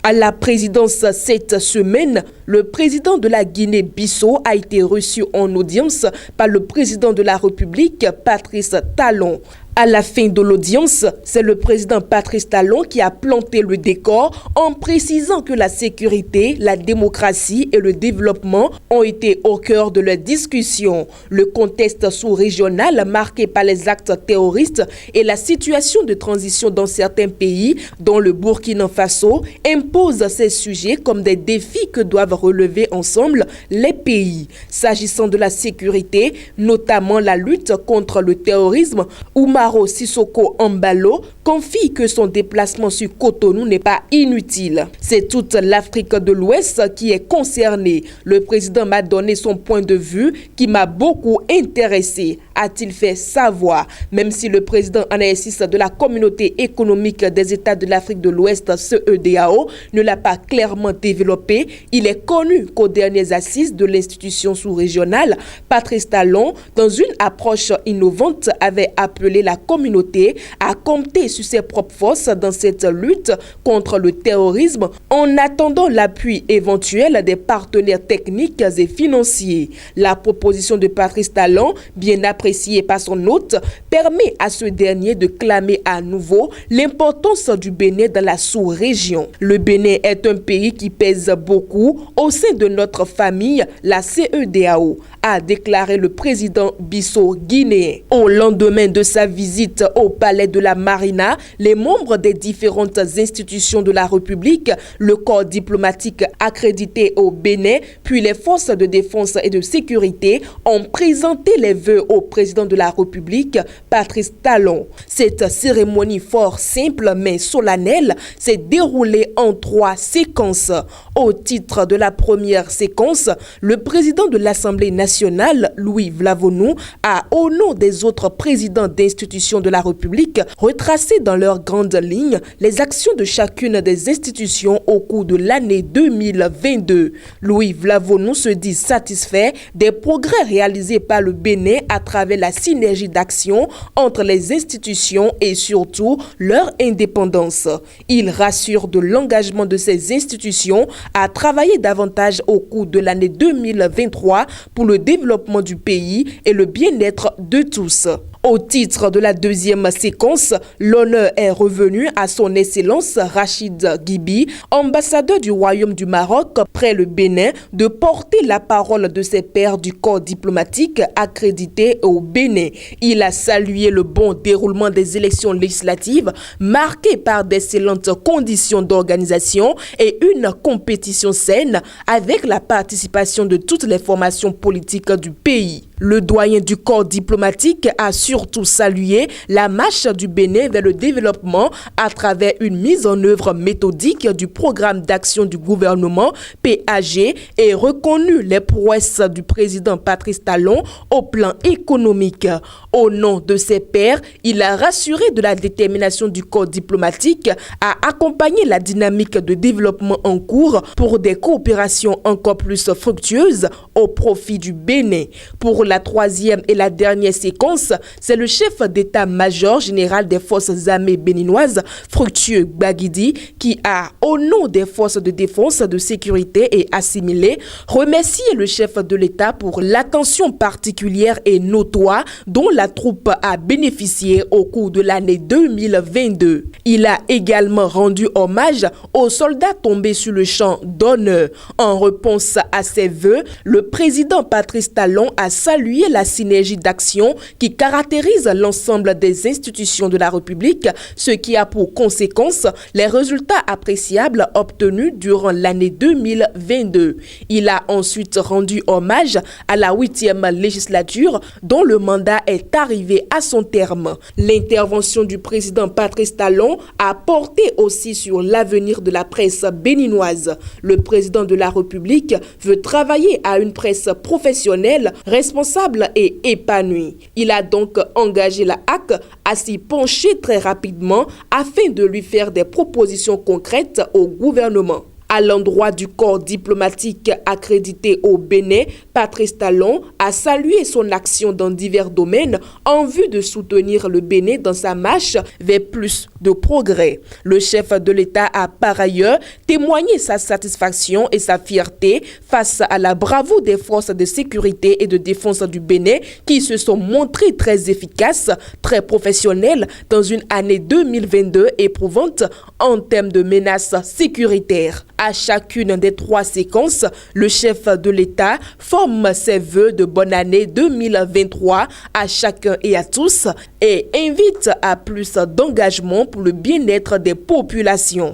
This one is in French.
À la présidence cette semaine, le président de la Guinée-Bissau a été reçu en audience par le président de la République, Patrice Talon. À la fin de l'audience, c'est le président Patrice Talon qui a planté le décor en précisant que la sécurité, la démocratie et le développement ont été au cœur de la discussion. Le contexte sous-régional marqué par les actes terroristes et la situation de transition dans certains pays, dont le Burkina Faso, impose ces sujets comme des défis que doivent relever ensemble les pays. S'agissant de la sécurité, notamment la lutte contre le terrorisme, Umaro Sissoko Embalo confie que son déplacement sur Cotonou n'est pas inutile. C'est toute l'Afrique de l'Ouest qui est concernée. Le président m'a donné son point de vue qui m'a beaucoup intéressé, a-t-il fait savoir. Même si le président en exercice de la communauté économique des États de l'Afrique de l'Ouest, CEDEAO, ne l'a pas clairement développé, il est connu qu'aux dernières assises de l'institution sous-régionale, Patrice Talon, dans une approche innovante, avait appelé la communauté à compter sur ses propres forces dans cette lutte contre le terrorisme en attendant l'appui éventuel des partenaires techniques et financiers. La proposition de Patrice Talon, bien appréciée par son hôte, permet à ce dernier de clamer à nouveau l'importance du Bénin dans la sous-région. Le Bénin est un pays qui pèse beaucoup au sein de notre famille, la CEDEAO, a déclaré le président bissau-guinéen. Au lendemain de sa visite au palais de la Marina, les membres des différentes institutions de la République, le corps diplomatique accrédité au Bénin, puis les forces de défense et de sécurité ont présenté les vœux au président de la République, Patrice Talon. Cette cérémonie fort simple mais solennelle s'est déroulée en 3 séquences. Au titre de la première séquence, le président de l'Assemblée nationale, Louis Vlavonou, a, au nom des autres présidents d'institutions de la République, retracé dans leurs grandes lignes les actions de chacune des institutions au cours de l'année 2022. Louis Vlavonou se dit satisfait des progrès réalisés par le Bénin à travers la synergie d'action entre les institutions et surtout leur indépendance. Il rassure de l'engagement de ces institutions à travailler davantage au cours de l'année 2023 pour le développement du pays et le bien-être de tous. Au titre de la deuxième séquence, l'honneur est revenu à son Excellence Rachid Ghibi, ambassadeur du Royaume du Maroc près le Bénin, de porter la parole de ses pairs du corps diplomatique accrédité au Bénin. Il a salué le bon déroulement des élections législatives marquées par d'excellentes conditions d'organisation et une compétition saine avec la participation de toutes les formations politiques du pays. Le doyen du corps diplomatique a surtout salué la marche du Bénin vers le développement à travers une mise en œuvre méthodique du programme d'action du gouvernement PAG et reconnu les prouesses du président Patrice Talon au plan économique. Au nom de ses pairs, il a rassuré de la détermination du corps diplomatique à accompagner la dynamique de développement en cours pour des coopérations encore plus fructueuses au profit du Bénin. Pour la troisième et la dernière séquence, c'est le chef d'état-major général des forces armées béninoises, Fructueux Gbagidi, qui a, au nom des forces de défense, de sécurité et assimilées, remercié le chef de l'État pour l'attention particulière et notoire dont la troupe a bénéficié au cours de l'année 2022. Il a également rendu hommage aux soldats tombés sur le champ d'honneur. En réponse à ses vœux, le président Patrice Talon a salué la synergie d'action qui caractérise l'ensemble des institutions de la République, ce qui a pour conséquence les résultats appréciables obtenus durant l'année 2022. Il a ensuite rendu hommage à la 8e législature dont le mandat est arrivé à son terme. L'intervention du président Patrice Talon a porté aussi sur l'avenir de la presse béninoise. Le président de la République veut travailler à une presse professionnelle, responsable et épanouie. Il a donc engagé la HAC à s'y pencher très rapidement afin de lui faire des propositions concrètes au gouvernement. À l'endroit du corps diplomatique accrédité au Bénin, Patrice Talon a salué son action dans divers domaines en vue de soutenir le Bénin dans sa marche vers plus de progrès. Le chef de l'État a par ailleurs témoigné sa satisfaction et sa fierté face à la bravoure des forces de sécurité et de défense du Bénin qui se sont montrées très efficaces, très professionnelles dans une année 2022 éprouvante en termes de menaces sécuritaires. À chacune des 3 séquences, le chef de l'État forme ses vœux de bonne année 2023 à chacun et à tous et invite à plus d'engagement pour le bien-être des populations.